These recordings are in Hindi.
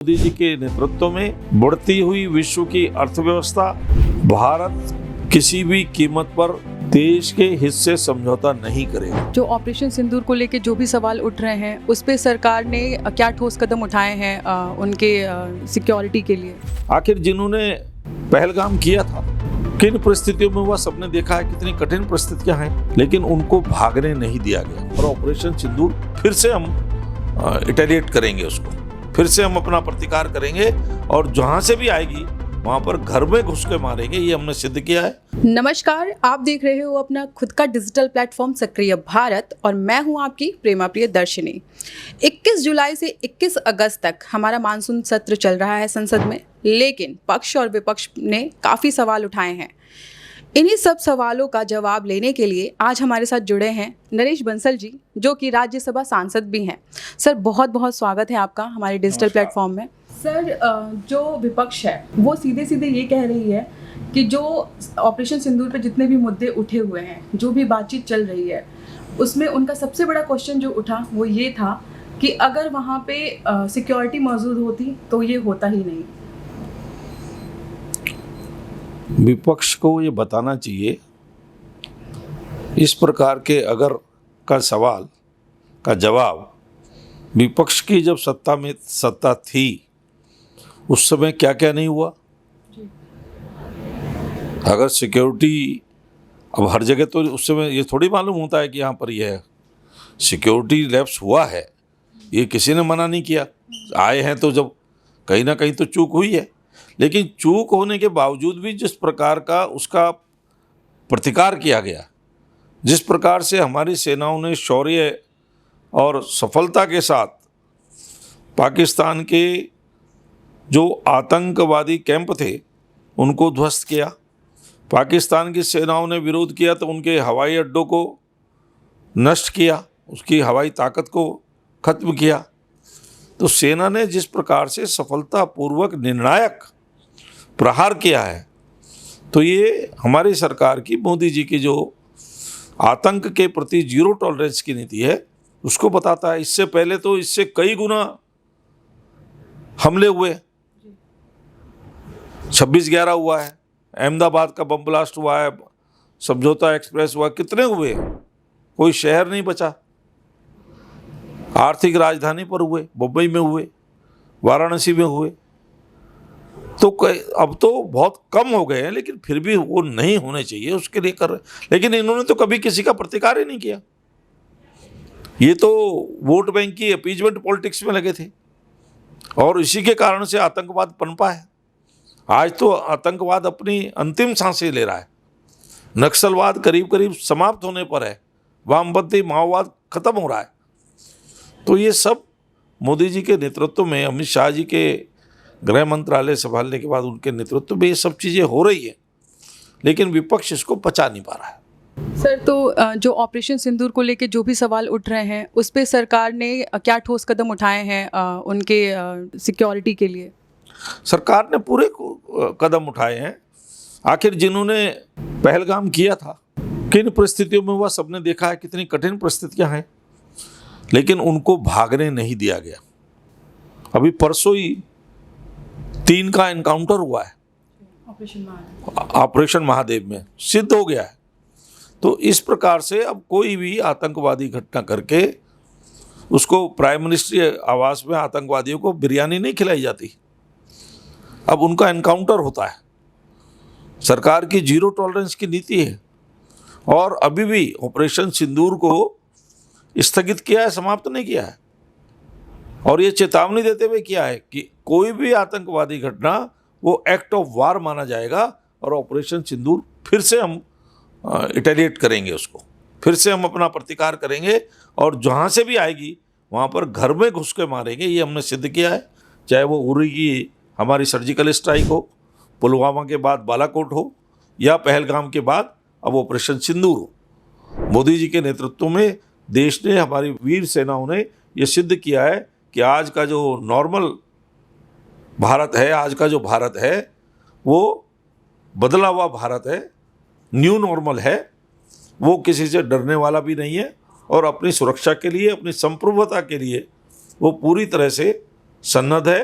मोदी जी के नेतृत्व में बढ़ती हुई विश्व की अर्थव्यवस्था, भारत किसी भी कीमत पर देश के हित से समझौता नहीं करेगा। जो ऑपरेशन सिंदूर को लेकर जो भी सवाल उठ रहे हैं उस पे सरकार ने क्या ठोस कदम उठाए हैं उनके सिक्योरिटी के लिए। आखिर जिन्होंने पहलगाम किया था, किन परिस्थितियों में हुआ सबने देखा है, कितनी कठिन परिस्थितियां हैं, लेकिन उनको भागने नहीं दिया गया। और ऑपरेशन सिंदूर फिर से हम रिटेलिएट करेंगे, उसको फिर से हम अपना प्रतिकार करेंगे और जहां से भी आएगी वहां पर घर में घुस के मारेंगे। ये हमने सिद्ध किया है। नमस्कार, आप देख रहे हो अपना खुद का डिजिटल प्लेटफॉर्म सक्रिय भारत और मैं हूं आपकी प्रेमा प्रिय दर्शिनी। 21 जुलाई से 21 अगस्त तक हमारा मानसून सत्र चल रहा है संसद में, लेकिन पक्ष और विपक्ष ने काफ़ी सवाल उठाए हैं। इन्हीं सब सवालों का जवाब लेने के लिए आज हमारे साथ जुड़े हैं नरेश बंसल जी, जो कि राज्यसभा सांसद भी हैं। सर, बहुत बहुत स्वागत है आपका हमारे डिजिटल प्लेटफॉर्म में। सर, जो विपक्ष है वो सीधे सीधे ये कह रही है कि जो ऑपरेशन सिंदूर पे जितने भी मुद्दे उठे हुए हैं, जो भी बातचीत चल रही है, उसमें उनका सबसे बड़ा क्वेश्चन जो उठा वो ये था कि अगर वहाँ पे सिक्योरिटी मौजूद होती तो ये होता ही नहीं। विपक्ष को ये बताना चाहिए, इस प्रकार के अगर का सवाल का जवाब विपक्ष की जब सत्ता थी उस समय क्या क्या नहीं हुआ। अगर सिक्योरिटी, अब हर जगह तो उस समय ये थोड़ी मालूम होता है कि यहाँ पर यह सिक्योरिटी लैप्स हुआ है, ये किसी ने मना नहीं किया। आए हैं तो जब कहीं ना कहीं तो चूक हुई है, लेकिन चूक होने के बावजूद भी जिस प्रकार का उसका प्रतिकार किया गया, जिस प्रकार से हमारी सेनाओं ने शौर्य और सफलता के साथ पाकिस्तान के जो आतंकवादी कैंप थे उनको ध्वस्त किया, पाकिस्तान की सेनाओं ने विरोध किया तो उनके हवाई अड्डों को नष्ट किया, उसकी हवाई ताकत को खत्म किया। तो सेना ने जिस प्रकार से सफलतापूर्वक निर्णायक प्रहार किया है, तो ये हमारी सरकार की, मोदी जी की जो आतंक के प्रति जीरो टॉलरेंस की नीति है उसको बताता है। इससे पहले तो इससे कई गुना हमले हुए, 26/11 हुआ है, अहमदाबाद का बम ब्लास्ट हुआ है, समझौता एक्सप्रेस हुआ, कितने हुए, कोई शहर नहीं बचा। आर्थिक राजधानी पर हुए, मुंबई में हुए, वाराणसी में हुए। तो अब तो बहुत कम हो गए हैं, लेकिन फिर भी वो नहीं होने चाहिए, उसके लिए कर रहे। लेकिन इन्होंने तो कभी किसी का प्रतिकार ही नहीं किया। ये तो वोट बैंक की अपीजमेंट पॉलिटिक्स में लगे थे और इसी के कारण से आतंकवाद पनपा है। आज तो आतंकवाद अपनी अंतिम सांसें ले रहा है, नक्सलवाद करीब करीब समाप्त होने पर है, वामपंथी माओवाद खत्म हो रहा है। तो ये सब मोदी जी के नेतृत्व में, अमित शाह जी के गृह मंत्रालय संभालने के बाद उनके नेतृत्व में ये सब चीज़ें हो रही है, लेकिन विपक्ष इसको पचा नहीं पा रहा है। सर, तो जो ऑपरेशन सिंदूर को लेकर जो भी सवाल उठ रहे हैं उस पे सरकार ने क्या ठोस कदम उठाए हैं उनके सिक्योरिटी के लिए। सरकार ने पूरे कदम उठाए हैं। आखिर जिन्होंने पहलगाम किया था, किन परिस्थितियों में हुआ सबने देखा है, कितनी कठिन परिस्थितियां हैं, लेकिन उनको भागने नहीं दिया गया। अभी परसों ही 3 का एनकाउंटर हुआ है ऑपरेशन महादेव में, सिद्ध हो गया है। तो इस प्रकार से अब कोई भी आतंकवादी घटना करके उसको प्राइम मिनिस्टर आवास में आतंकवादियों को बिरयानी नहीं खिलाई जाती, अब उनका एनकाउंटर होता है। सरकार की जीरो टॉलरेंस की नीति है और अभी भी ऑपरेशन सिंदूर को स्थगित किया है, समाप्त नहीं किया है। और ये चेतावनी देते हुए किया है कि कोई भी आतंकवादी घटना वो एक्ट ऑफ वार माना जाएगा और ऑपरेशन सिंदूर फिर से हम रिटेलिएट करेंगे, उसको फिर से हम अपना प्रतिकार करेंगे और जहाँ से भी आएगी वहाँ पर घर में घुस के मारेंगे। ये हमने सिद्ध किया है, चाहे वो उरी की हमारी सर्जिकल स्ट्राइक हो, पुलवामा के बाद बालाकोट हो, या पहलगाम के बाद अब ऑपरेशन सिंदूर हो। मोदी जी के नेतृत्व में देश ने, हमारी वीर सेनाओं ने ये सिद्ध किया है कि आज का जो नॉर्मल भारत है, आज का जो भारत है वो बदला हुआ भारत है, न्यू नॉर्मल है। वो किसी से डरने वाला भी नहीं है और अपनी सुरक्षा के लिए, अपनी संप्रभुता के लिए वो पूरी तरह से सन्नद्ध है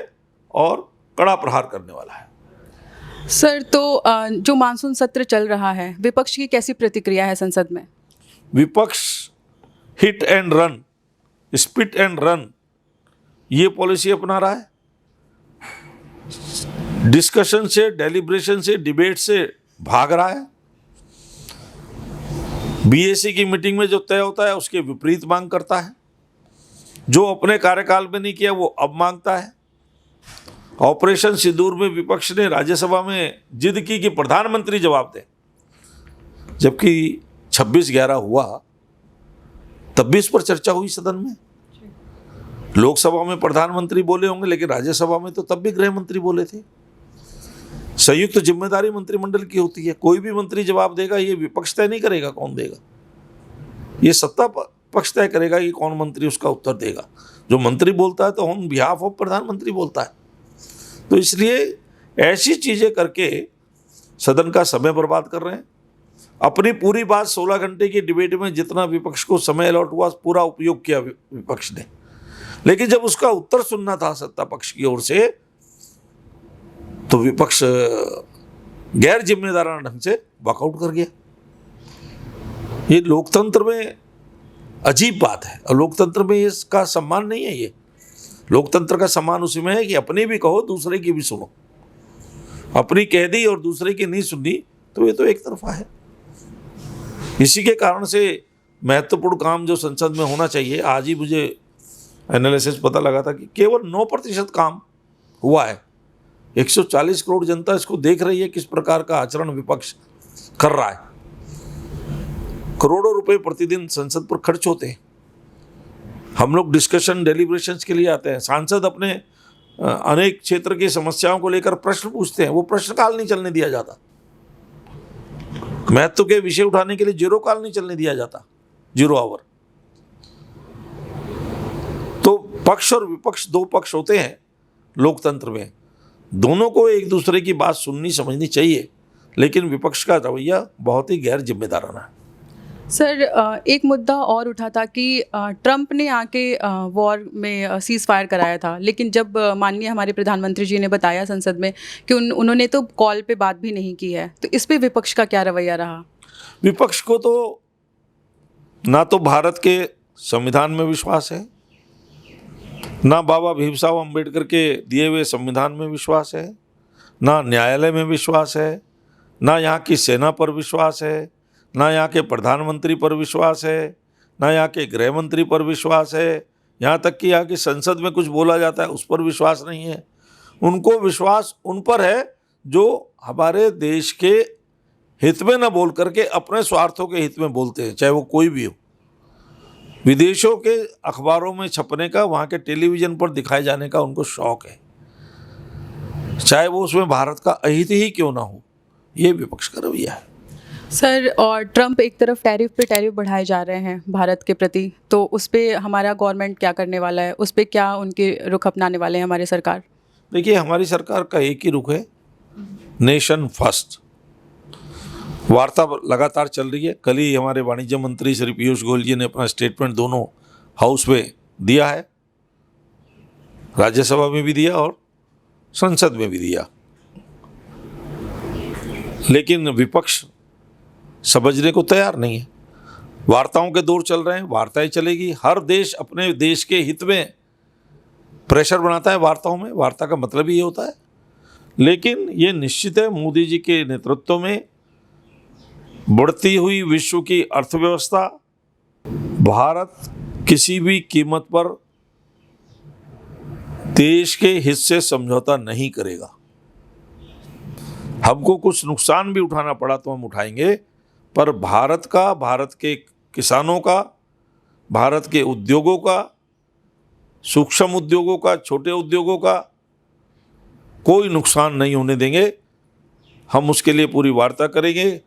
और कड़ा प्रहार करने वाला है। सर, तो जो मानसून सत्र चल रहा है, विपक्ष की कैसी प्रतिक्रिया है संसद में? विपक्ष hit and run, spit and run ये पॉलिसी अपना रहा है। डिस्कशन से, डेलिब्रेशन से, डिबेट से भाग रहा है। बीएसी की मीटिंग में जो तय होता है उसके विपरीत मांग करता है। जो अपने कार्यकाल में नहीं किया वो अब मांगता है। ऑपरेशन सिंदूर में विपक्ष ने राज्यसभा में जिद की कि प्रधानमंत्री जवाब दें, जबकि 26/11 हुआ तब भी इस पर चर्चा हुई सदन में। लोकसभा में प्रधानमंत्री बोले होंगे, लेकिन राज्यसभा में तो तब भी गृह मंत्री बोले थे। संयुक्त जिम्मेदारी मंत्रिमंडल की होती है, कोई भी मंत्री जवाब देगा, ये विपक्ष तय नहीं करेगा कौन देगा, ये सत्ता पक्ष तय करेगा कि कौन मंत्री उसका उत्तर देगा। जो मंत्री बोलता है तो ऑन बिहाफ ऑफ प्रधानमंत्री बोलता है। तो इसलिए ऐसी चीजें करके सदन का समय बर्बाद कर रहे हैं। अपनी पूरी बात 16 घंटे की डिबेट में जितना विपक्ष को समय अलॉट हुआ पूरा उपयोग किया विपक्ष ने, लेकिन जब उसका उत्तर सुनना था सत्ता पक्ष की ओर से तो विपक्ष गैर जिम्मेदाराना ढंग से वॉकआउट कर गया। ये लोकतंत्र में अजीब बात है, और लोकतंत्र में इसका सम्मान नहीं है। ये लोकतंत्र का सम्मान उसी में है कि अपनी भी कहो, दूसरे की भी सुनो। अपनी कह दी और दूसरे की नहीं सुनी तो ये तो एक तरफा है। इसी के कारण से महत्वपूर्ण काम जो संसद में होना चाहिए, आज ही मुझे एनालिसिस पता लगा था कि केवल 9% काम हुआ है। 140 करोड़ जनता इसको देख रही है किस प्रकार का आचरण विपक्ष कर रहा है। करोड़ों रुपए प्रतिदिन संसद पर खर्च होते हैं। हम लोग डिस्कशन डेलिब्रेशंस के लिए आते हैं, सांसद अपने अनेक क्षेत्र की समस्याओं को लेकर प्रश्न पूछते हैं, वो प्रश्नकाल नहीं चलने दिया जाता। महत्व के विषय उठाने के लिए जीरो काल नहीं चलने दिया जाता, 0 आवर। तो पक्ष और विपक्ष 2 पक्ष होते हैं लोकतंत्र में, दोनों को एक दूसरे की बात सुननी समझनी चाहिए, लेकिन विपक्ष का रवैया बहुत ही गैर जिम्मेदाराना है। सर, एक मुद्दा और उठा था कि ट्रंप ने आके वॉर में सीज़ फायर कराया था, लेकिन जब माननीय हमारे प्रधानमंत्री जी ने बताया संसद में कि उन्होंने तो कॉल पे बात भी नहीं की है, तो इस पे विपक्ष का क्या रवैया रहा? विपक्ष को तो ना तो भारत के संविधान में विश्वास है, ना बाबा भीमराव अंबेडकर के दिए हुए संविधान में विश्वास है, ना न्यायालय में विश्वास है, ना यहाँ की सेना पर विश्वास है, ना यहाँ के प्रधानमंत्री पर विश्वास है, ना यहाँ के गृह मंत्री पर विश्वास है, यहाँ तक कि यहाँ की संसद में कुछ बोला जाता है उस पर विश्वास नहीं है। उनको विश्वास उन पर है जो हमारे देश के हित में न बोल करके अपने स्वार्थों के हित में बोलते हैं, चाहे वो कोई भी हो। विदेशों के अखबारों में छपने का, वहाँ के टेलीविज़न पर दिखाए जाने का उनको शौक है, चाहे वो उसमें भारत का अहित ही क्यों ना हो। ये विपक्ष का रवैया है। सर, और ट्रंप एक तरफ टैरिफ पे टैरिफ बढ़ाए जा रहे हैं भारत के प्रति, तो उस पर हमारा गवर्नमेंट क्या करने वाला है? उस पर क्या उनके रुख अपनाने वाले हैं हमारी सरकार? देखिए, हमारी सरकार का एक ही रुख है, नेशन फर्स्ट। वार्ता लगातार चल रही है। कल ही हमारे वाणिज्य मंत्री श्री पीयूष गोयल जी ने अपना स्टेटमेंट दोनों हाउस में दिया है, राज्यसभा में भी दिया और संसद में भी दिया, लेकिन विपक्ष समझने को तैयार नहीं है। वार्ताओं के दौर चल रहे हैं, वार्ताएं चलेगी। हर देश अपने देश के हित में प्रेशर बनाता है वार्ताओं में, वार्ता का मतलब ही ये होता है। लेकिन ये निश्चित है, मोदी जी के नेतृत्व में बढ़ती हुई विश्व की अर्थव्यवस्था, भारत किसी भी कीमत पर देश के हित से समझौता नहीं करेगा। हमको कुछ नुकसान भी उठाना पड़ा तो हम उठाएंगे, पर भारत का, भारत के किसानों का, भारत के उद्योगों का, सूक्ष्म उद्योगों का, छोटे उद्योगों का कोई नुकसान नहीं होने देंगे। हम उसके लिए पूरी वार्ता करेंगे।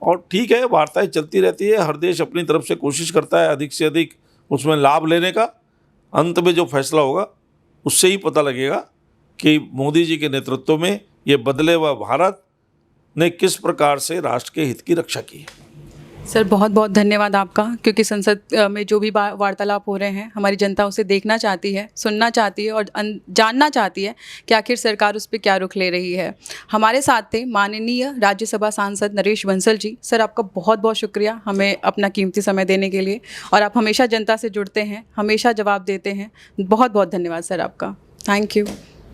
और ठीक है, वार्ताएं चलती रहती है, हर देश अपनी तरफ से कोशिश करता है अधिक से अधिक उसमें लाभ लेने का। अंत में जो फैसला होगा उससे ही पता लगेगा कि मोदी जी के नेतृत्व में ये बदले हुआ भारत ने किस प्रकार से राष्ट्र के हित की रक्षा की है। सर बहुत बहुत धन्यवाद आपका, क्योंकि संसद में जो भी वार्तालाप हो रहे हैं हमारी जनता उसे देखना चाहती है, सुनना चाहती है और जानना चाहती है कि आखिर सरकार उस पर क्या रुख ले रही है। हमारे साथ थे माननीय राज्यसभा सांसद नरेश बंसल जी। सर आपका बहुत बहुत शुक्रिया हमें अपना कीमती समय देने के लिए, और आप हमेशा जनता से जुड़ते हैं, हमेशा जवाब देते हैं। बहुत बहुत धन्यवाद सर आपका। Thank you.